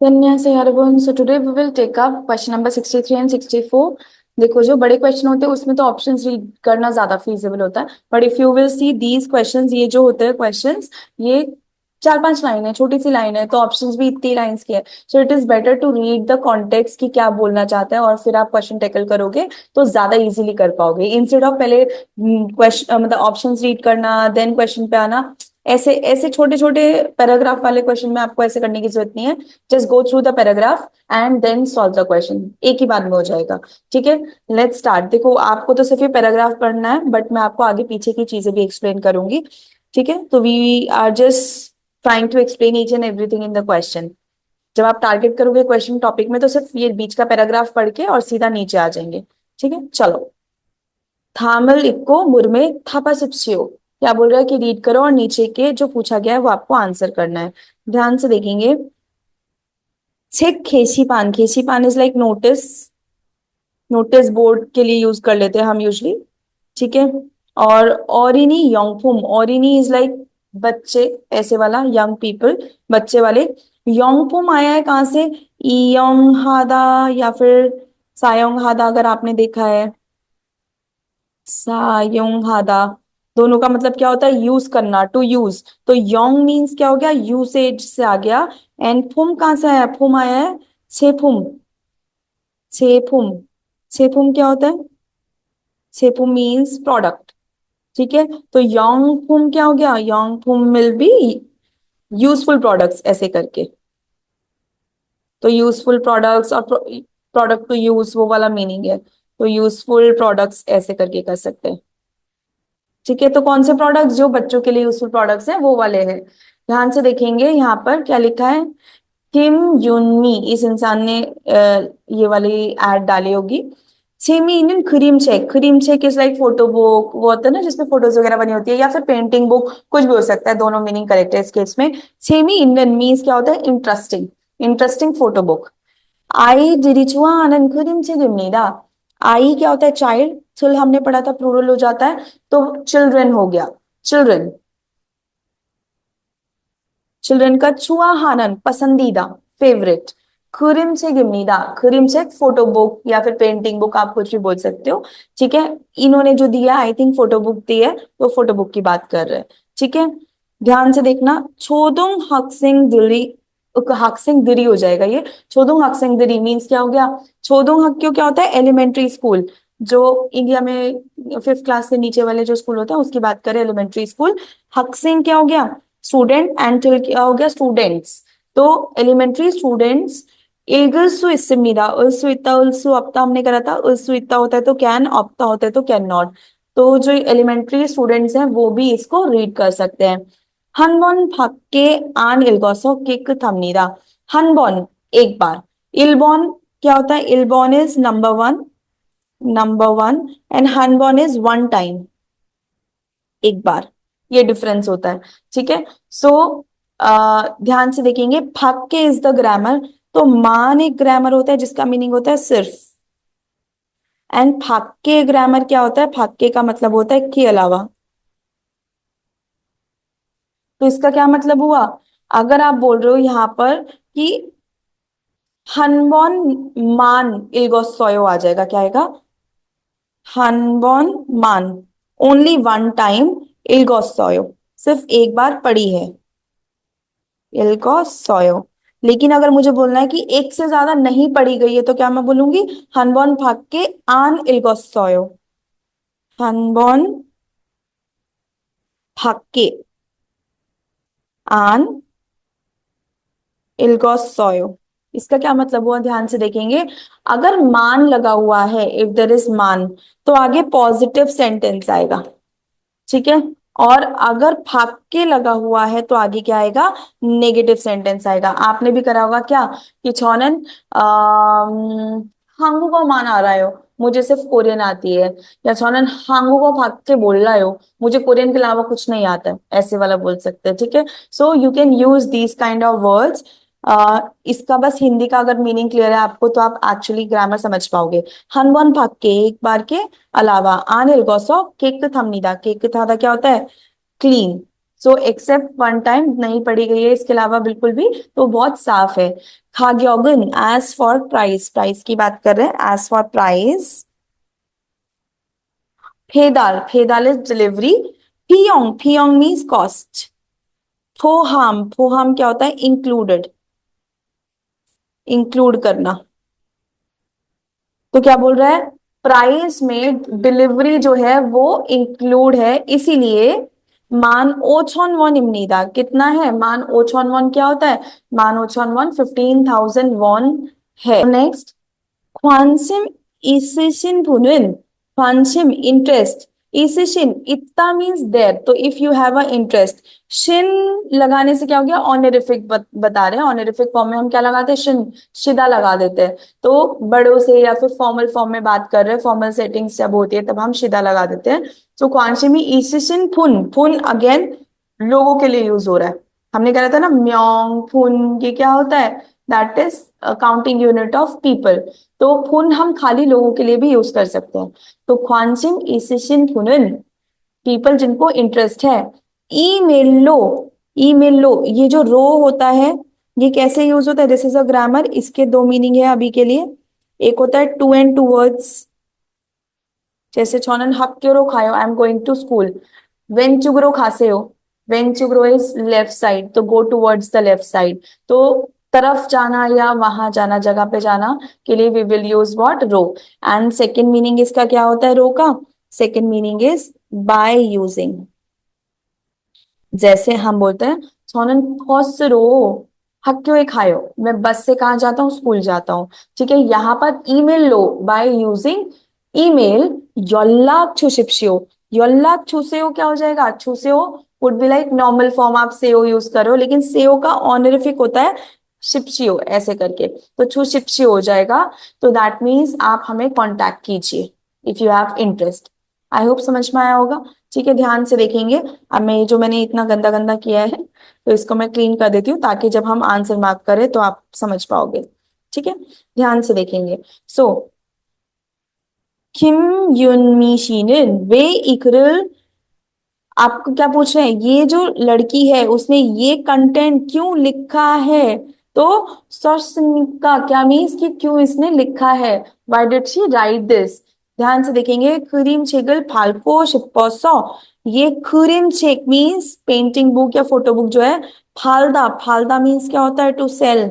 Then say everyone. So today we will take up question number 63 and 64. देखो जो बड़े question होते हैं उसमें तो ऑप्शंस रीड करना ज्यादा फीजिबल होता है, but if you will see these questions, ये जो होते हैं क्वेश्चंस, ये चार पांच लाइन है, छोटी सी लाइन है, तो ऑप्शंस भी इतनी लाइंस की है। So it is better to read the context कि क्या बोलना चाहते हैं, और फिर आप क्वेश्चन टैकल करोगे तो ज्यादा इजीली कर पाओगे, इंस्टेड ऑफ पहले क्वेश्चन मतलब ऑप्शंस रीड करना देन क्वेश्चन पे आना। ऐसे ऐसे छोटे छोटे पैराग्राफ वाले क्वेश्चन में आपको ऐसे करने की जरूरत नहीं है। Just go through the paragraph and then solve the question, एक ही बार में हो जाएगा। ठीक है, लेट्स स्टार्ट। देखो आपको तो सिर्फ ये पैराग्राफ पढ़ना है, बट मैं आपको आगे पीछे की चीजें भी एक्सप्लेन करूंगी। ठीक है, तो we are just trying to explain each and everything in the question. जब आप टारगेट करोगे क्वेश्चन टॉपिक में तो सिर्फ ये बीच का पैराग्राफ पढ़ के और सीधा नीचे आ जाएंगे। ठीक है, चलो। थामल इक्को मुर्मे थापासिप्सियो, क्या बोल रहा है कि रीड करो और नीचे के जो पूछा गया है वो आपको आंसर करना है। ध्यान से देखेंगे। छेक खेसी पान is like notice, notice board के लिए यूज कर लेते हैं हम यूजली। ठीक है। और ओरिनी योंगफुम, ओरिनी इज लाइक बच्चे, ऐसे वाला यंग पीपल, बच्चे वाले। योंगफुम आया है कहाँ से? इयोंग हादा या फिर सायोंग हादा, अगर आपने देखा है। सायोंग हादा, दोनों का मतलब क्या होता है? यूज करना, टू यूज। तो योंग मीन्स क्या हो गया? यूसेज से आ गया। एंड फुम कहाँ से आया? फुम आया है छेफुम, छेफुम। छेफुम क्या होता है? छेफुम मीन्स प्रोडक्ट। ठीक है, तो योंग फुम क्या हो गया? योंग फुम विल बी यूजफुल प्रोडक्ट्स, ऐसे करके। तो यूजफुल प्रोडक्ट्स और प्रोडक्ट टू यूज, वो वाला मीनिंग है। तो यूजफुल प्रोडक्ट्स ऐसे करके कर सकते हैं। ठीक है, तो कौन से प्रोडक्ट्स जो बच्चों के लिए यूजफुल प्रोडक्ट्स हैं वो वाले हैं। ध्यान से देखेंगे यहाँ पर क्या लिखा है। किम युनमी, इस इंसान ने ये वाली एड डाली होगी। Semi cream check, cream check is like photo book, वो होता है ना जिसमें फोटोज वगैरह बनी होती है, या फिर पेंटिंग बुक, कुछ भी हो सकता है, दोनों मीनिंग करेक्ट है इस केस में। सेमी इंडियन मीन्स क्या होता है? Interesting, interesting photo book. आई들이 좋아하는 그림책입니다। आई क्या होता है? चाइल्ड। चिल हमने पढ़ा था प्लूरल हो जाता है, तो चिल्ड्रन हो गया, चिल्ड्रन। चिल्ड्रन का छुआहानन पसंदीदा, फेवरेट। 그림책입니다, 그림책 फोटो बुक या फिर पेंटिंग बुक, आप कुछ भी बोल सकते हो। ठीक है, इन्होंने जो दिया आई थिंक फोटो बुक दी है, तो फोटो बुक की बात कर रहे हैं। ठीक है, ध्यान से देखना। छोदोंग 학생들이, 학생들이 हो जाएगा ये। छोदोंग 학생들이 मीन्स क्या हो गया? छोदोंग हक्क्यो क्या होता है? एलिमेंट्री स्कूल, जो इंडिया में फिफ्थ क्लास से नीचे वाले जो स्कूल होता है उसकी बात करें, एलिमेंट्री स्कूल। हक्सिंग क्या हो गया? स्टूडेंट। एंड टिल क्या हो गया? स्टूडेंट्स। तो एलिमेंट्री स्टूडेंट्स 읽을 수 있습니다। 을수 있다, 을수 없다 हमने करा था। 을수 있다 होता है तो कैन, 없다 होता है तो कैन नॉट। तो जो एलिमेंट्री स्टूडेंट्स हैं वो भी इसको रीड कर सकते हैं। 한 번 밖에 안 읽어서 깨끗합니다। 한 번, एक बार। 일본 क्या होता है? 일본 is number one, number one. And 한 번 is one time, एक बार। ये डिफरेंस होता है। ठीक है, सो ध्यान से देखेंगे। फाक्के इज द ग्रामर, तो मान एक ग्रामर होता है जिसका मीनिंग होता है सिर्फ। एंड फाक्के ग्रामर क्या होता है? फाक्के का मतलब होता है के अलावा। तो इसका क्या मतलब हुआ? अगर आप बोल रहे हो यहाँ पर कि हनबॉन मान इल्गोसोयो आ जाएगा, क्या आएगा? हनबॉन मान, ओनली वन टाइम इल्गोसोयो, सिर्फ एक बार पड़ी है इल्गोसोयो। लेकिन अगर मुझे बोलना है कि एक से ज्यादा नहीं पढ़ी गई है तो क्या मैं बोलूंगी? हनबॉन फाक्के आन इल्गोसोयो, हनबॉन फाक्के आन इल्गोसोयो। इसका क्या मतलब हुआ? ध्यान से देखेंगे। अगर मान लगा हुआ है, इफ देर इज मान, तो आगे पॉजिटिव सेंटेंस आएगा। ठीक है, और अगर फाक्के लगा हुआ है तो आगे क्या आएगा? नेगेटिव सेंटेंस आएगा। आपने भी करा होगा क्या कि छौनन 한국어 मान आ रहा हो, मुझे सिर्फ कोरियन आती है। या छौनन 한국어 फाक्के बोल रहा हो, मुझे कोरियन के अलावा कुछ नहीं आता है, ऐसे वाला बोल सकते हैं। ठीक है, so you can use these kind of words. इसका बस हिंदी का अगर मीनिंग क्लियर है आपको तो आप एक्चुअली ग्रामर समझ पाओगे। हनवन फाक्के, एक बार के अलावा। आन इल्गोसो केक थमनीदा, केक था क्या होता है? Clean. So except one time नहीं पढ़ी गई है, इसके अलावा बिल्कुल भी, तो बहुत साफ है। खाग्योगन, एज फॉर प्राइस, प्राइस की बात कर रहे हैं, एज फॉर प्राइस। फेदाल, फेदाल इज डिलीवरी। फियोंग, फियोंग मीन्स कॉस्ट। फोहाम, फोहाम क्या होता है? इंक्लूडेड, इंक्लूड करना। तो क्या बोल रहा है? प्राइस में डिलीवरी जो है वो इंक्लूड है, इसीलिए मान ओछन वन इमनीदा कितना है? मान ओछन वन क्या होता है? मान ओछन वन 15,000 वॉन है। नेक्स्ट, 관심 있으신 분은, 관심 इंटरेस्ट, 있으신 इतना मीन्स देयर, तो if you have a interest, Shin लगाने से क्या हो गया? ऑनरिफिक बता रहे हैं, ऑनरिफिक फॉर्म में हम क्या लगाते हैं? शिन, शिदा लगा देते हैं। तो बड़ों से या फिर फॉर्मल फॉर्म में बात कर रहे हैं, फॉर्मल सेटिंग्स जब होती है तब हम शिदा लगा देते हैं। तो क्वांशिमी ईसिशिन फुन, फुन अगेन लोगों के लिए यूज हो रहा है। हमने कहा था ना म्योंग फुन, ये क्या होता है? That is counting unit of people. तो फुन हम खाली लोगों के लिए भी यूज कर सकते हैं। तो ख्वानसिम इसिशिन फुनन, पीपल जिनको इंटरेस्ट है। ईमेल लो, ईमेल लो, ये जो रो होता है ये कैसे यूज होता है? दिस इज अ ग्रामर, इसके दो मीनिंग है अभी के लिए। एक होता है टू एंड टू वर्ड्स, जैसे छोनन हक्योरो खायो, I am going to school. वेंचुग्रो खासे हो, वेंचुग्रो इज लेफ्ट साइड, तो go towards the left side. तो तरफ जाना या वहां जाना, जगह पे जाना के लिए we will use what? Row. And second meaning इसका क्या होता है रो का? Second meaning is by using. जैसे हम बोलते हैं सोनन खसरो हक्यो खायो, मैं बस से कहाँ जाता हूँ? स्कूल जाता हूँ। ठीक है, यहाँ पर ईमेल लो बाय यूजिंग ईमेल। योल्लाक छुशिप्शियो, योल्लाक छुसेओ क्या हो जाएगा? छुसेओ would be like normal form, आप सेओ यूज करो, लेकिन सेओ का ऑनरिफिक होता है शिप्शियो, ऐसे करके, तो छु शिप्शियो हो जाएगा। तो दैट मीन्स आप हमें कॉन्टैक्ट कीजिए if you have interest. I hope समझ में आया होगा। ठीक है, ध्यान से देखेंगे। अब मैं ये जो मैंने इतना गंदा गंदा किया है तो इसको मैं क्लीन कर देती हूँ, ताकि जब हम आंसर मार्क करें तो आप समझ पाओगे। ठीक है, ध्यान से देखेंगे। सो किम युनमी शी는 왜 이 글을, आपको क्या पूछ रहे हैं? ये जो लड़की है उसने ये कंटेंट क्यों लिखा है? तो सॉर्सनिका क्या मीन्स कि क्यों इसने लिखा है? Why did she write this? ध्यान से देखेंगे। क्रीम छेगल फाल्को शिप्पोसो, ये क्रीम छेक मीन्स पेंटिंग बुक या फोटो बुक जो है। फालदा, फालदा मीन्स क्या होता है? To sell.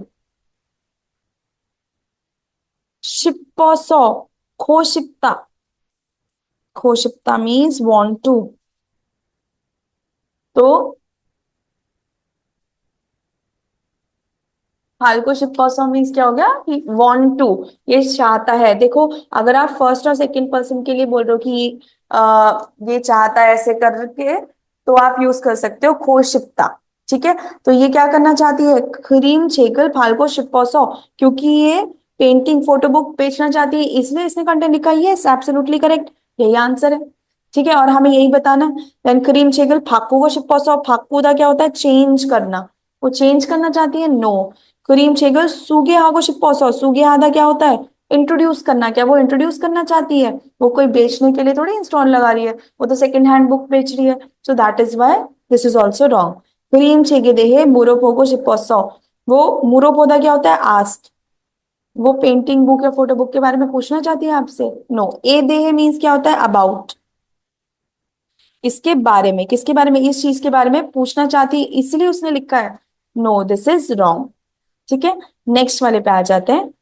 शिप्पोसो, खोशिप्ता, खोशिप्ता मीन्स वांट टू। तो फाल्गो शिप्पोसो मीन्स क्या हो गया? कि वांट टू, ये चाहता है। देखो, अगर आप फर्स्ट और सेकंड पर्सन के लिए बोल रहे हो कि ये चाहता है ऐसे करके, तो आप यूज कर सकते हो खोशिप्ता। ठीक है, तो ये क्या करना चाहती है? क्रीम छेगल फाल्गो शिप्पोसो, क्योंकि ये पेंटिंग फोटो बुक बेचना चाहती है, इसलिए इसने कंटेंट लिखा है। यस, एब्सोल्युटली करेक्ट, यही आंसर है। ठीक है, और हमें यही बताना। देन क्रीम छेगल फाक्कू शिप्पोसो, फाक्कूदा क्या होता है? चेंज करना, वो चेंज करना चाहती है। नो, करीम छेगल सूगे हागो शिप्पोसो, सूगे हादा क्या होता है? इंट्रोड्यूस करना। क्या वो इंट्रोड्यूस करना चाहती है? वो कोई बेचने के लिए थोड़ी स्टॉल लगा रही है, वो तो सेकंड हैंड बुक बेच रही है। So that is why this is also wrong. करीम छेगे देहे मुरोपोगो शिप्पोसो, वो मुरोपोदा क्या होता है? आस्ट, वो पेंटिंग बुक या फोटो बुक के बारे में पूछना चाहती है आपसे। नो, ए देहे मीन्स क्या होता है? अबाउट, इसके बारे में, किसके बारे में? इस चीज के बारे में पूछना चाहती है, इसलिए उसने लिखा है। No, this is wrong. ठीक है, नेक्स्ट वाले पे आ जाते हैं।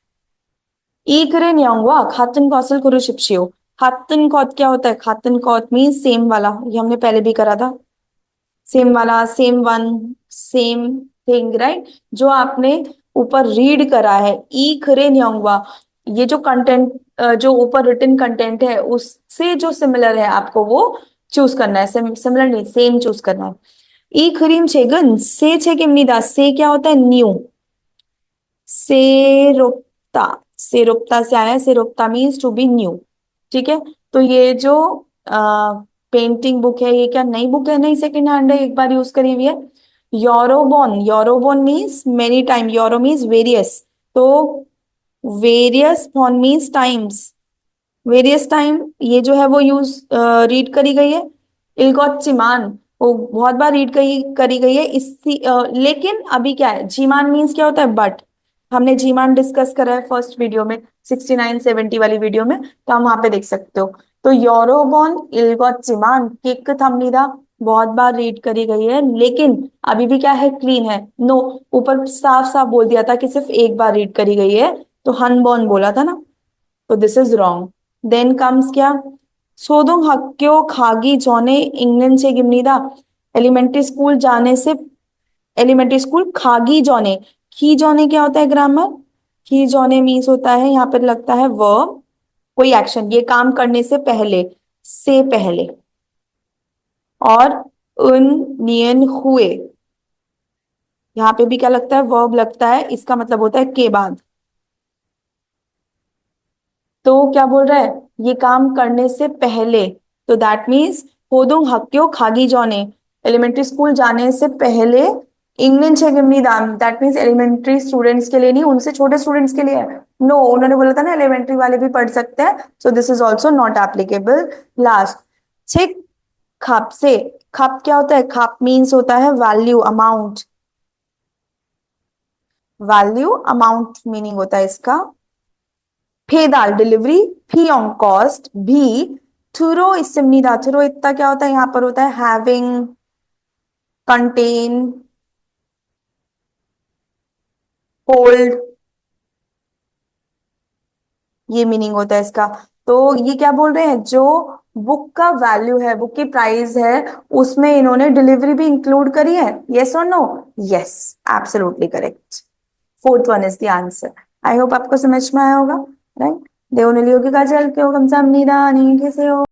이 글은 영과 같은 것을 고르십시오। 같은 것 क्या होता है? 같은 것 मीन्स सेम वाला, ये हमने पहले भी करा था। सेम वाला, same one, same thing, right? जो आपने ऊपर रीड करा है, ई खरे न्योंगवा, ये जो कंटेंट, जो ऊपर रिटन कंटेंट है उससे जो सिमिलर है आपको वो चूज करना है। सिमिलर नहीं, सेम चूज करना है। ई खरीम छेगन से छेगिमनिदा, से क्या होता है? न्यू। सेरोप्ता, सेरोप्ता से आया है, सेरोप्ता मीन्स टू बी न्यू। ठीक है, तो ये जो पेंटिंग बुक है ये क्या नई बुक है? नहीं, सेकंड हैंड है, एक बार यूज करी हुई है। यूरोबोन, यूरोबोन मीन्स मेनी टाइम, यूरो मीन्स वेरियस, तो वेरियस फॉन मीन्स टाइम्स, वेरियस टाइम ये जो है वो यूज रीड करी गई है। इलगोचिमान, वो बहुत बार रीड करी गई है इसी लेकिन अभी क्या है, जीमान मीन्स क्या होता है, बट हमने जीमान डिस्कस करा है फर्स्ट वीडियो में, 69-70 वाली वीडियो में, तो हम वहां पे देख सकते हो। तो योरोबॉन इलगॉट जीमान केक थमनीदा बहुत बार रीड करी गई है, लेकिन अभी भी क्या है, क्लीन है। नो, ऊपर साफ साफ बोल दिया था कि सिर्फ एक बार रीड करी गई है, तो हनबॉर्न बोला था ना, तो this is wrong. Then comes क्या, सोदोंग हक्क्यो खागी जॉने इंग्लैंड से गिमनीदा, एलिमेंट्री स्कूल जाने से, एलिमेंट्री स्कूल खागी जॉने, खी जॉने क्या होता है ग्रामर, खी जॉने मीन्स होता है यहाँ पर लगता है वर्ब, कोई एक्शन, ये काम करने से पहले, से पहले। और उन नियन हुए, यहाँ पे भी क्या लगता है, वर्ब लगता है, इसका मतलब होता है के बाद। तो क्या बोल रहा है, ये काम करने से पहले, तो दैट मीन्स होदुंग हक्क्यो खागी जॉने, एलिमेंट्री स्कूल जाने से पहले इंग्लिश है दाम, दैट मीन्स एलिमेंट्री स्टूडेंट्स के लिए नहीं, उनसे छोटे स्टूडेंट्स के लिए है। नो, उन्होंने बोला था ना एलिमेंट्री वाले भी पढ़ सकते हैं, so this is also not applicable. Last, छिक खप से, खप क्या होता है, खप मीन्स होता है value, amount, value amount meaning होता है इसका। फेदाल डिलीवरी, फी ऑन कॉस्ट भी, थुरो इसमनीदा, थुरो इतना क्या होता है, यहां पर होता है हैविंग, कंटेन, होल्ड, ये मीनिंग होता है इसका। तो ये क्या बोल रहे हैं, जो बुक का वैल्यू है, बुक की प्राइस है, उसमें इन्होंने डिलीवरी भी इंक्लूड करी है, यस और no, yes, absolutely correct, fourth one is the answer. I hope आपको समझ में आया होगा, राइट। देवनलियोगी का जल क्यों कम सामनीदा नहीं कैसे हो।